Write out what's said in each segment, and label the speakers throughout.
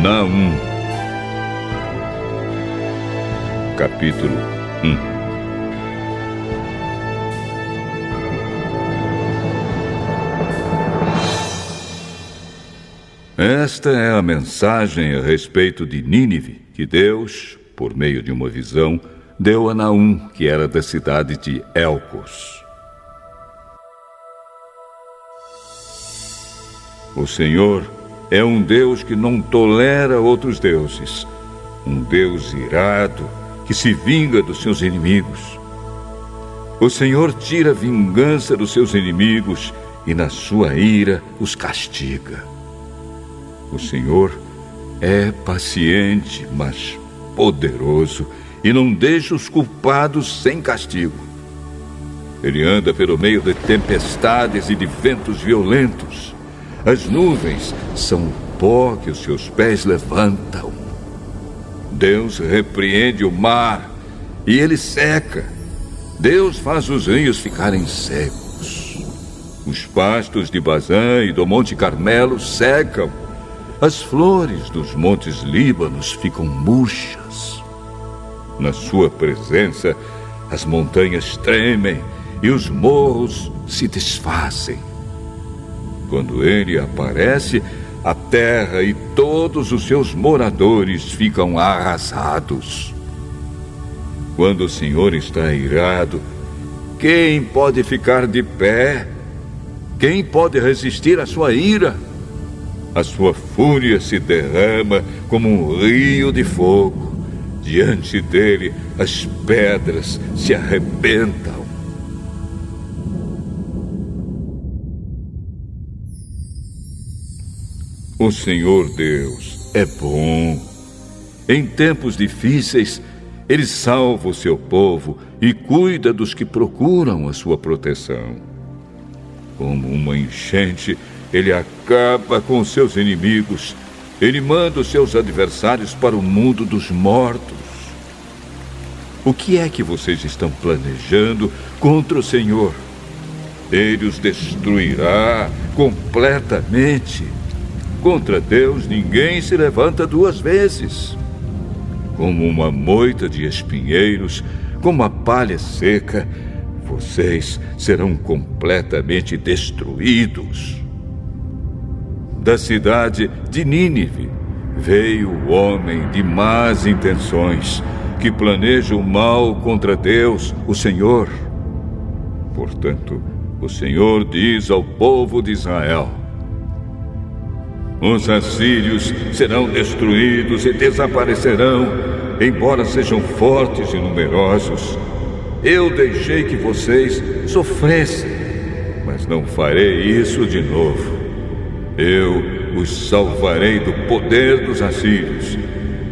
Speaker 1: Naum. Capítulo 1. Esta é a mensagem a respeito de Nínive que Deus, por meio de uma visão, deu a Naum, que era da cidade de Elcos. O Senhor é um Deus que não tolera outros deuses, um Deus irado que se vinga dos seus inimigos. O Senhor tira a vingança dos seus inimigos e na sua ira os castiga. O Senhor é paciente, mas poderoso, e não deixa os culpados sem castigo. Ele anda pelo meio de tempestades e de ventos violentos. As nuvens são o pó que os seus pés levantam. Deus repreende o mar e ele seca. Deus faz os rios ficarem secos. Os pastos de Bazã e do Monte Carmelo secam. As flores dos montes Líbanos ficam murchas. Na sua presença, as montanhas tremem e os morros se desfazem. Quando ele aparece, a terra e todos os seus moradores ficam arrasados. Quando o Senhor está irado, quem pode ficar de pé? Quem pode resistir à sua ira? A sua fúria se derrama como um rio de fogo. Diante dele, as pedras se arrebentam. O Senhor Deus é bom. Em tempos difíceis, ele salva o seu povo e cuida dos que procuram a sua proteção. Como uma enchente, ele acaba com os seus inimigos. Ele manda os seus adversários para o mundo dos mortos. O que é que vocês estão planejando contra o Senhor? Ele os destruirá completamente. Contra Deus, ninguém se levanta duas vezes. Como uma moita de espinheiros, como a palha seca, vocês serão completamente destruídos. Da cidade de Nínive veio o homem de más intenções, que planeja o mal contra Deus, o Senhor. Portanto, o Senhor diz ao povo de Israel: os assírios serão destruídos e desaparecerão, embora sejam fortes e numerosos. Eu deixei que vocês sofressem, mas não farei isso de novo. Eu os salvarei do poder dos assírios.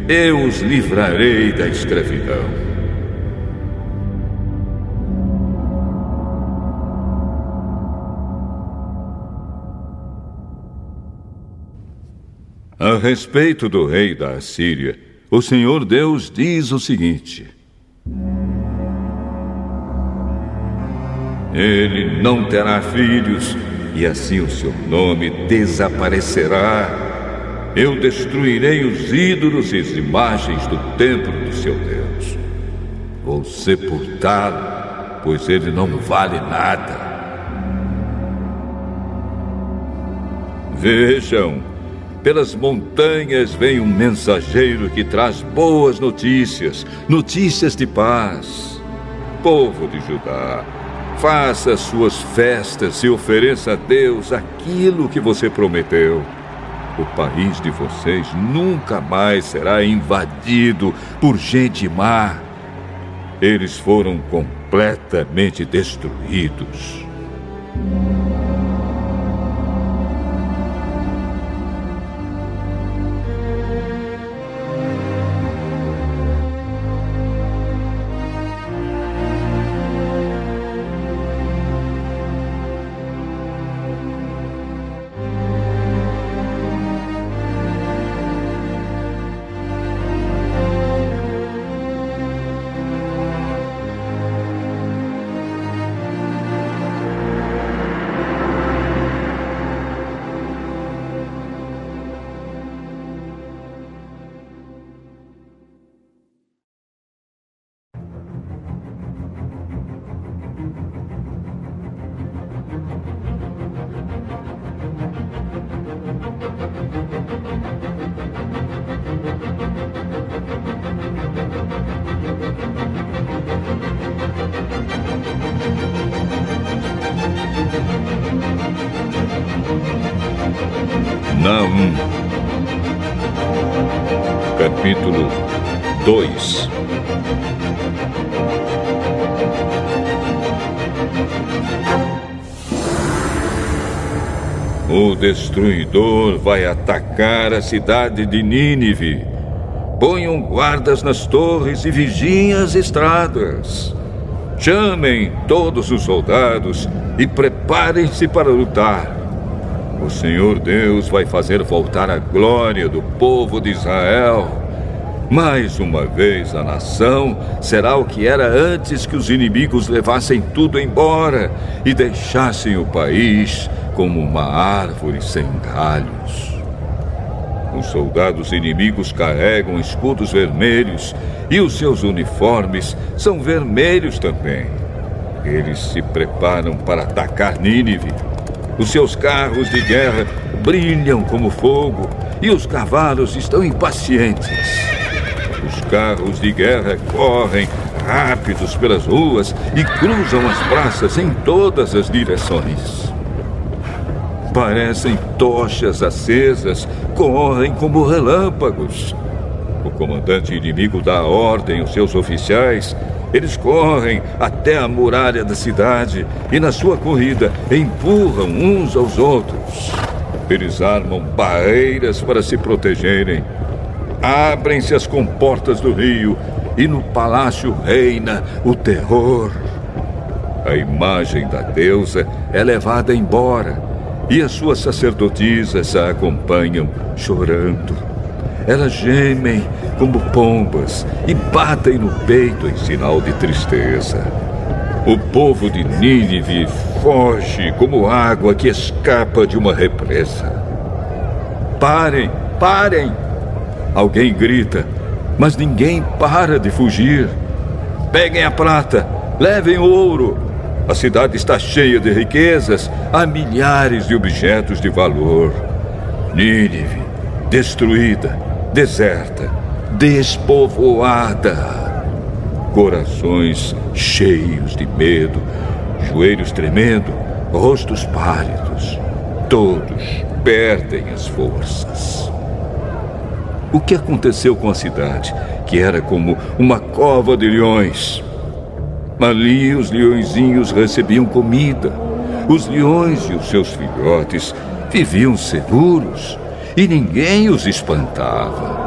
Speaker 1: Eu os livrarei da escravidão. A respeito do rei da Assíria, o Senhor Deus diz o seguinte: ele não terá filhos, e assim o seu nome desaparecerá. Eu destruirei os ídolos e as imagens do templo do seu Deus. Vou sepultá-lo, pois ele não vale nada. Vejam, pelas montanhas vem um mensageiro que traz boas notícias, notícias de paz. Povo de Judá, faça suas festas e ofereça a Deus aquilo que você prometeu. O país de vocês nunca mais será invadido por gente má. Eles foram completamente destruídos. Naum, capítulo 2. O destruidor vai atacar a cidade de Nínive. Ponham guardas nas torres e vigiem as estradas. Chamem todos os soldados e preparem-se para lutar. O Senhor Deus vai fazer voltar a glória do povo de Israel. Mais uma vez a nação será o que era antes que os inimigos levassem tudo embora e deixassem o país como uma árvore sem galhos. Os soldados inimigos carregam escudos vermelhos e os seus uniformes são vermelhos também. Eles se preparam para atacar Nínive. Os seus carros de guerra brilham como fogo e os cavalos estão impacientes. Os carros de guerra correm rápidos pelas ruas e cruzam as praças em todas as direções. Parecem tochas acesas, correm como relâmpagos. O comandante inimigo dá ordem aos seus oficiais. Eles correm até a muralha da cidade e, na sua corrida, empurram uns aos outros. Eles armam barreiras para se protegerem. Abrem-se as comportas do rio e no palácio reina o terror. A imagem da deusa é levada embora e as suas sacerdotisas a acompanham chorando. Elas gemem como pombas e batem no peito em sinal de tristeza. O povo de Nínive foge como água que escapa de uma represa. Parem, parem! Alguém grita, mas ninguém para de fugir. Peguem a prata, levem o ouro. A cidade está cheia de riquezas, há milhares de objetos de valor. Nínive, destruída, deserta, despovoada. Corações cheios de medo, joelhos tremendo, rostos pálidos. Todos perdem as forças. O que aconteceu com a cidade, que era como uma cova de leões? Ali os leõezinhos recebiam comida. Os leões e os seus filhotes viviam seguros e ninguém os espantava.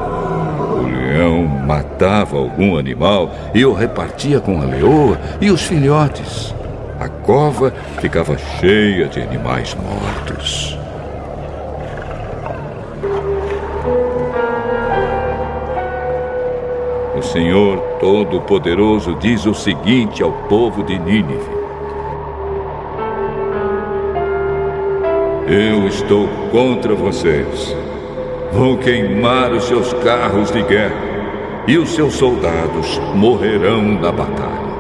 Speaker 1: O leão matava algum animal e o repartia com a leoa e os filhotes. A cova ficava cheia de animais mortos. O Senhor Todo-Poderoso diz o seguinte ao povo de Nínive: Eu estou contra vocês. Vou queimar os seus carros de guerra e os seus soldados morrerão na batalha.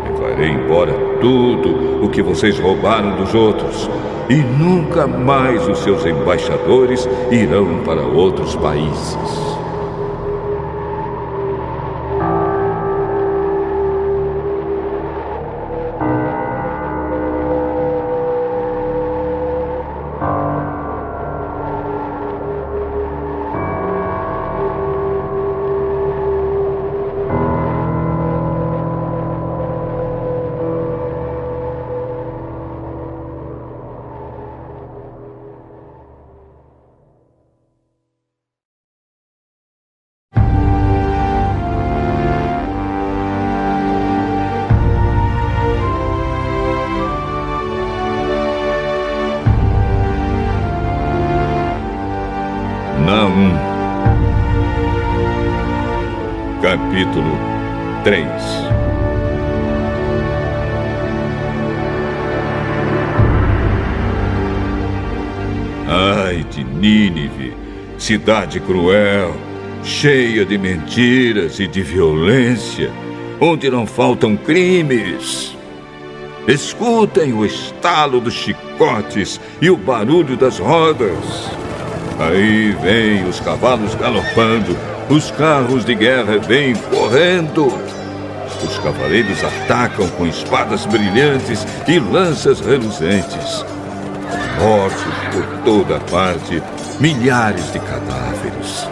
Speaker 1: Levarei embora tudo o que vocês roubaram dos outros e nunca mais os seus embaixadores irão para outros países. Naum, capítulo 3. Ai de Nínive, cidade cruel, cheia de mentiras e de violência, onde não faltam crimes. Escutem o estalo dos chicotes e o barulho das rodas. Aí vêm os cavalos galopando, os carros de guerra vêm correndo. Os cavaleiros atacam com espadas brilhantes e lanças reluzentes. mortos por toda parte, milhares de cadáveres.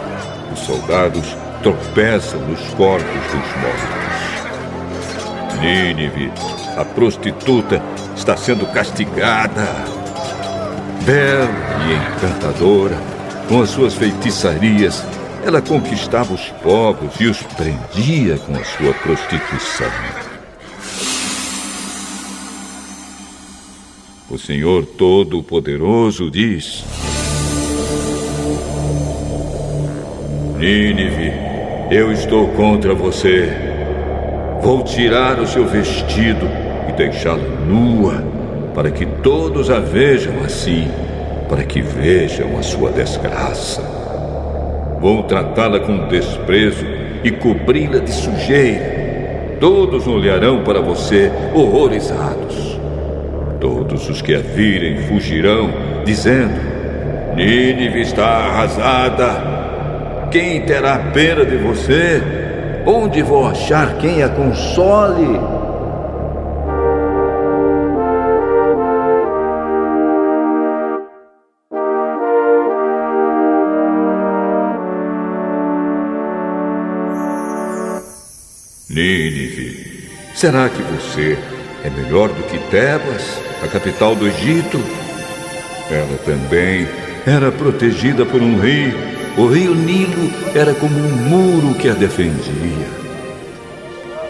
Speaker 1: Os soldados tropeçam nos corpos dos mortos. Nínive, a prostituta, está sendo castigada. Bela e encantadora, com as suas feitiçarias, ela conquistava os povos e os prendia com a sua prostituição. O Senhor Todo-Poderoso diz: Nínive, eu estou contra você. Vou tirar o seu vestido e deixá-la nua, para que todos a vejam assim, para que vejam a sua desgraça. Vou tratá-la com desprezo e cobri-la de sujeira. Todos olharão para você horrorizados. Todos os que a virem fugirão, dizendo: Nínive está arrasada. Quem terá pena de você? Onde vou achar quem a console? Nínive, será que você é melhor do que Tebas, a capital do Egito? Ela também era protegida por um rio. O rio Nilo era como um muro que a defendia.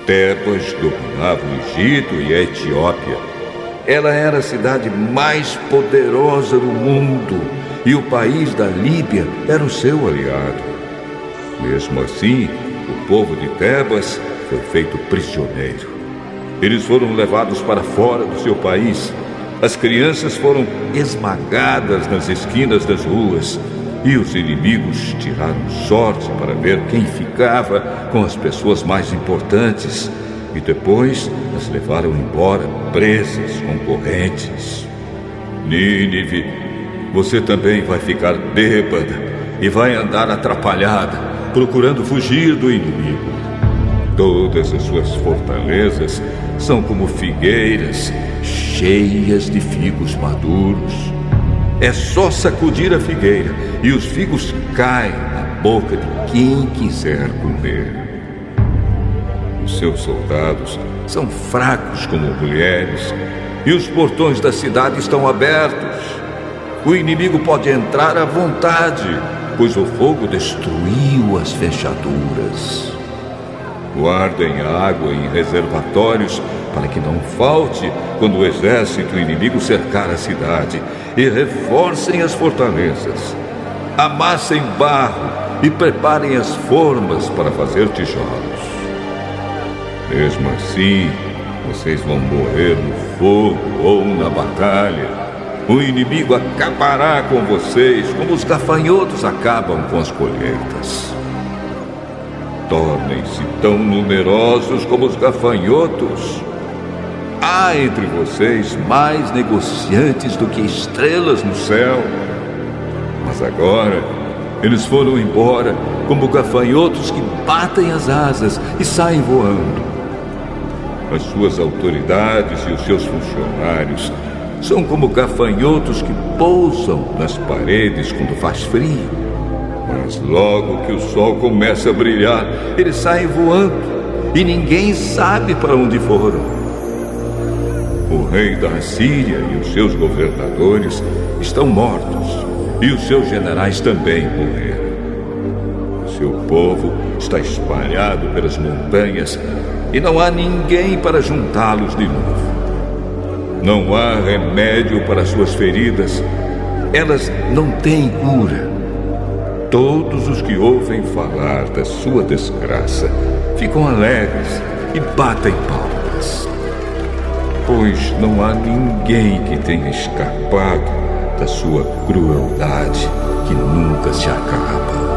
Speaker 1: Tebas dominava o Egito e a Etiópia. Ela era a cidade mais poderosa do mundo e o país da Líbia era o seu aliado. Mesmo assim, o povo de Tebas foi feito prisioneiro. Eles foram levados para fora do seu país. As crianças foram esmagadas nas esquinas das ruas. E os inimigos tiraram sorte para ver quem ficava com as pessoas mais importantes. E depois as levaram embora presas com correntes. Nínive, você também vai ficar bêbada e vai andar atrapalhada, procurando fugir do inimigo. Todas as suas fortalezas são como figueiras cheias de figos maduros. É só sacudir a figueira e os figos caem na boca de quem quiser comer. Os seus soldados são fracos como mulheres e os portões da cidade estão abertos. O inimigo pode entrar à vontade, pois o fogo destruiu as fechaduras. Guardem a água em reservatórios para que não falte quando o exército inimigo cercar a cidade, e reforcem as fortalezas. Amassem barro e preparem as formas para fazer tijolos. Mesmo assim, vocês vão morrer no fogo ou na batalha. O inimigo acabará com vocês como os gafanhotos acabam com as colheitas. Tornem-se tão numerosos como os gafanhotos. Há entre vocês mais negociantes do que estrelas no céu. Mas agora, eles foram embora como gafanhotos que batem as asas e saem voando. As suas autoridades e os seus funcionários são como gafanhotos que pousam nas paredes quando faz frio. Mas logo que o sol começa a brilhar, eles saem voando e ninguém sabe para onde foram. O rei da Assíria e os seus governadores estão mortos, e os seus generais também morreram. O seu povo está espalhado pelas montanhas, e não há ninguém para juntá-los de novo. Não há remédio para suas feridas, elas não têm cura. Todos os que ouvem falar da sua desgraça ficam alegres e batem palmas. Pois não há ninguém que tenha escapado da sua crueldade que nunca se acaba.